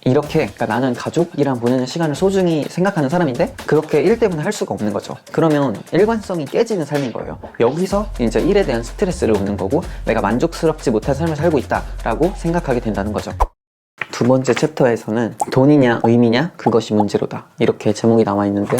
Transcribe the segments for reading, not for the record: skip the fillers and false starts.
이렇게 그러니까 나는 가족이랑 보내는 시간을 소중히 생각하는 사람인데 그렇게 일 때문에 할 수가 없는 거죠. 그러면 일관성이 깨지는 삶인 거예요. 여기서 이제 일에 대한 스트레스를 오는 거고 내가 만족스럽지 못한 삶을 살고 있다라고 생각하게 된다는 거죠. 두 번째 챕터에서는 돈이냐 의미냐 그것이 문제로다 이렇게 제목이 나와 있는데요.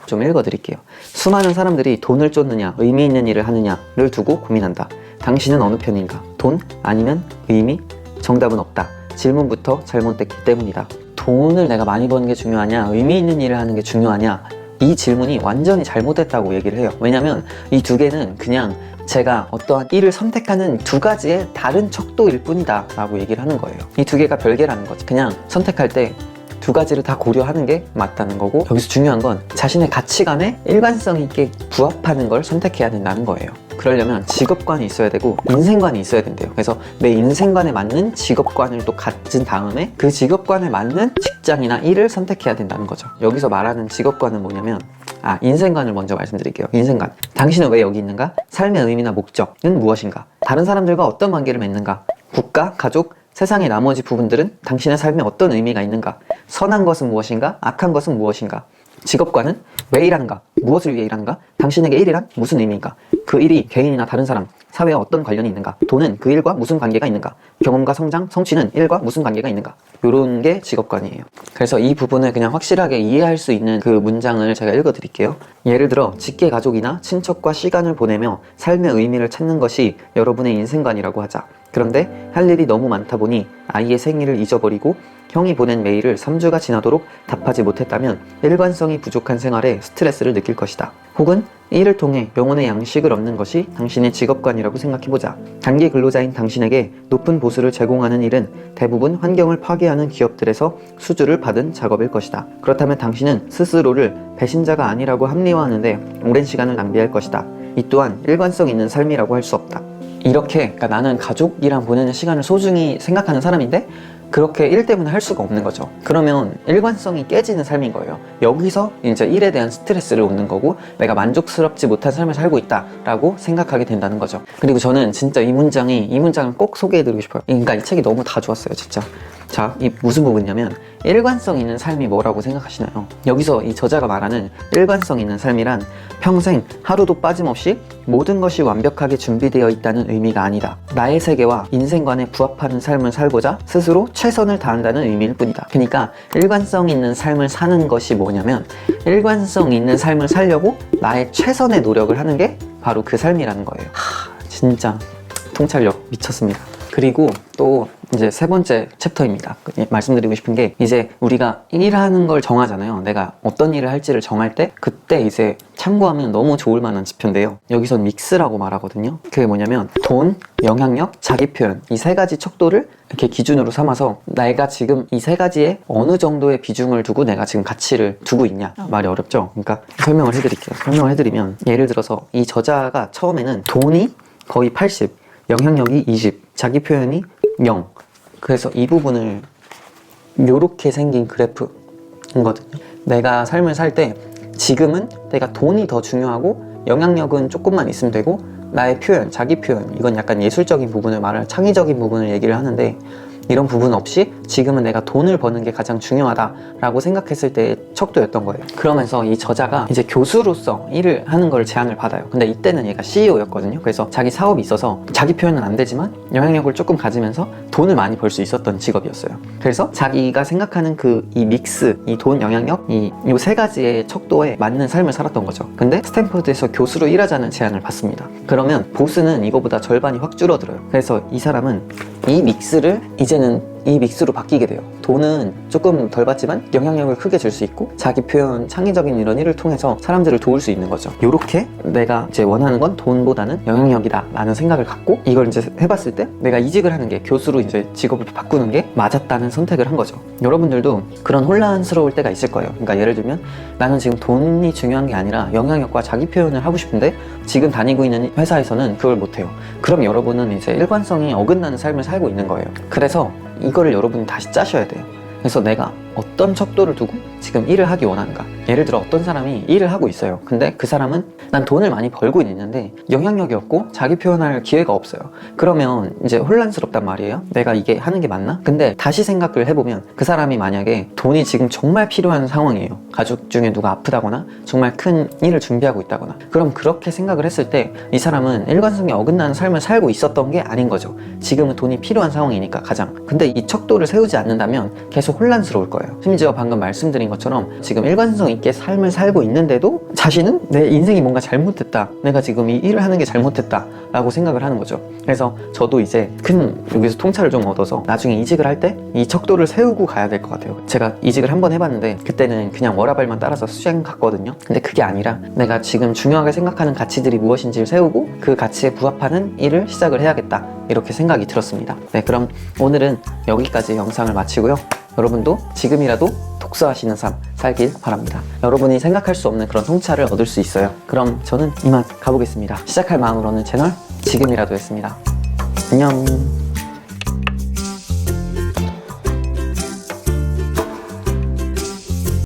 좀 읽어드릴게요. 수많은 사람들이 돈을 쫓느냐 의미 있는 일을 하느냐를 두고 고민한다. 당신은 어느 편인가? 돈 아니면 의미? 정답은 없다. 질문부터 잘못됐기 때문이다. 돈을 내가 많이 버는 게 중요하냐 의미 있는 일을 하는 게 중요하냐, 이 질문이 완전히 잘못됐다고 얘기를 해요. 왜냐면 이 두 개는 그냥 제가 어떠한 일을 선택하는 두 가지의 다른 척도일 뿐이다 라고 얘기를 하는 거예요. 이 두 개가 별개라는 거지. 그냥 선택할 때 두 가지를 다 고려하는 게 맞다는 거고, 여기서 중요한 건 자신의 가치관에 일관성 있게 부합하는 걸 선택해야 된다는 거예요. 그러려면 직업관이 있어야 되고 인생관이 있어야 된대요. 그래서 내 인생관에 맞는 직업관을 또 가진 다음에 그 직업관에 맞는 직장이나 일을 선택해야 된다는 거죠. 여기서 말하는 직업관은 뭐냐면 인생관을 먼저 말씀드릴게요. 인생관. 당신은 왜 여기 있는가? 삶의 의미나 목적은 무엇인가? 다른 사람들과 어떤 관계를 맺는가? 국가, 가족, 세상의 나머지 부분들은 당신의 삶에 어떤 의미가 있는가? 선한 것은 무엇인가? 악한 것은 무엇인가? 직업관은 왜 일하는가? 무엇을 위해 일하는가? 당신에게 일이란 무슨 의미인가? 그 일이 개인이나 다른 사람, 사회와 어떤 관련이 있는가? 돈은 그 일과 무슨 관계가 있는가? 경험과 성장, 성취는 일과 무슨 관계가 있는가? 요런 게 직업관이에요. 그래서 이 부분을 그냥 확실하게 이해할 수 있는 그 문장을 제가 읽어드릴게요. 예를 들어 직계 가족이나 친척과 시간을 보내며 삶의 의미를 찾는 것이 여러분의 인생관이라고 하자. 그런데 할 일이 너무 많다 보니 아이의 생일을 잊어버리고 형이 보낸 메일을 3주가 지나도록 답하지 못했다면 일관성이 부족한 생활에 스트레스를 느낄 것이다. 혹은 이 일을 통해 영혼의 양식을 얻는 것이 당신의 직업관이라고 생각해보자. 단기 근로자인 당신에게 높은 보수를 제공하는 일은 대부분 환경을 파괴하는 기업들에서 수주를 받은 작업일 것이다. 그렇다면 당신은 스스로를 배신자가 아니라고 합리화하는데 오랜 시간을 낭비할 것이다. 이 또한 일관성 있는 삶이라고 할 수 없다. 이렇게 그러니까 나는 가족이랑 보내는 시간을 소중히 생각하는 사람인데 그렇게 일 때문에 할 수가 없는 거죠. 그러면 일관성이 깨지는 삶인 거예요. 여기서 이제 일에 대한 스트레스를 얻는 거고 내가 만족스럽지 못한 삶을 살고 있다라고 생각하게 된다는 거죠. 그리고 저는 진짜 이 문장을 꼭 소개해드리고 싶어요. 그러니까 이 책이 너무 다 좋았어요, 진짜. 자, 이 무슨 부분이냐면 일관성 있는 삶이 뭐라고 생각하시나요? 여기서 이 저자가 말하는 일관성 있는 삶이란 평생 하루도 빠짐없이 모든 것이 완벽하게 준비되어 있다는 의미가 아니다. 나의 세계와 인생관에 부합하는 삶을 살고자 스스로 최선을 다한다는 의미일 뿐이다. 그러니까 일관성 있는 삶을 사는 것이 뭐냐면 일관성 있는 삶을 살려고 나의 최선의 노력을 하는 게 바로 그 삶이라는 거예요. 진짜 통찰력 미쳤습니다. 그리고 또 이제 세 번째 챕터입니다. 말씀드리고 싶은 게 이제 우리가 일하는 걸 정하잖아요. 내가 어떤 일을 할지를 정할 때 그때 이제 참고하면 너무 좋을 만한 지표인데요. 여기선 믹스라고 말하거든요. 그게 뭐냐면 돈, 영향력, 자기 표현 이 세 가지 척도를 이렇게 기준으로 삼아서 내가 지금 이 세 가지에 어느 정도의 비중을 두고 내가 지금 가치를 두고 있냐. 말이 어렵죠? 그러니까 설명을 해드릴게요. 설명을 해드리면 예를 들어서 이 저자가 처음에는 돈이 거의 80, 영향력이 20, 자기 표현이 0. 그래서 이 부분을 요렇게 생긴 그래프거든요. 내가 삶을 살 때 지금은 내가 돈이 더 중요하고 영향력은 조금만 있으면 되고 나의 표현, 자기 표현 이건 약간 예술적인 부분을 말하는 창의적인 부분을 얘기를 하는데 이런 부분 없이 지금은 내가 돈을 버는 게 가장 중요하다라고 생각했을 때의 척도였던 거예요. 그러면서 이 저자가 이제 교수로서 일을 하는 걸 제안을 받아요. 근데 이때는 얘가 CEO였거든요. 그래서 자기 사업이 있어서 자기 표현은 안 되지만 영향력을 조금 가지면서 돈을 많이 벌 수 있었던 직업이었어요. 그래서 자기가 생각하는 이 믹스, 이 돈, 영향력, 이 세 가지의 척도에 맞는 삶을 살았던 거죠. 근데 스탠퍼드에서 교수로 일하자는 제안을 받습니다. 그러면 보스는 이거보다 절반이 확 줄어들어요. 그래서 이 사람은 이 믹스를 이제는 이 믹스로 바뀌게 돼요. 돈은 조금 덜 받지만 영향력을 크게 줄 수 있고 자기 표현, 창의적인 이런 일을 통해서 사람들을 도울 수 있는 거죠. 요렇게 내가 이제 원하는 건 돈보다는 영향력이다 라는 생각을 갖고 이걸 이제 해봤을 때 내가 이직을 하는 게 교수로 이제 직업을 바꾸는 게 맞았다는 선택을 한 거죠. 여러분들도 그런 혼란스러울 때가 있을 거예요. 그러니까 예를 들면 나는 지금 돈이 중요한 게 아니라 영향력과 자기 표현을 하고 싶은데 지금 다니고 있는 회사에서는 그걸 못해요. 그럼 여러분은 이제 일관성이 어긋나는 삶을 살고 있는 거예요. 그래서 이거를 여러분이 다시 짜셔야 돼요. 그래서 내가 어떤 척도를 두고 지금 일을 하기 원하는가. 예를 들어 어떤 사람이 일을 하고 있어요. 근데 그 사람은 난 돈을 많이 벌고 있는데 영향력이 없고 자기 표현할 기회가 없어요. 그러면 이제 혼란스럽단 말이에요. 내가 이게 하는 게 맞나? 근데 다시 생각을 해보면 그 사람이 만약에 돈이 지금 정말 필요한 상황이에요. 가족 중에 누가 아프다거나 정말 큰 일을 준비하고 있다거나, 그럼 그렇게 생각을 했을 때 이 사람은 일관성에 어긋나는 삶을 살고 있었던 게 아닌 거죠. 지금은 돈이 필요한 상황이니까 가장. 근데 이 척도를 세우지 않는다면 계속 혼란스러울 거예요. 심지어 방금 말씀드린 것처럼 지금 일관성 있게 삶을 살고 있는데도 자신은 내 인생이 뭔가 잘못됐다, 내가 지금 이 일을 하는 게 잘못됐다 라고 생각을 하는 거죠. 그래서 저도 이제 큰 여기서 통찰을 좀 얻어서 나중에 이직을 할 때 이 척도를 세우고 가야 될 것 같아요. 제가 이직을 한번 해봤는데 그때는 그냥 워라밸만 따라서 수행 갔거든요. 근데 그게 아니라 내가 지금 중요하게 생각하는 가치들이 무엇인지를 세우고 그 가치에 부합하는 일을 시작을 해야겠다, 이렇게 생각이 들었습니다. 네, 그럼 오늘은 여기까지 영상을 마치고요. 여러분도 지금이라도 독서하시는 삶 살길 바랍니다. 여러분이 생각할 수 없는 그런 통찰을 얻을 수 있어요. 그럼 저는 이만 가보겠습니다. 시작할 마음으로는 채널 지금이라도 했습니다. 안녕.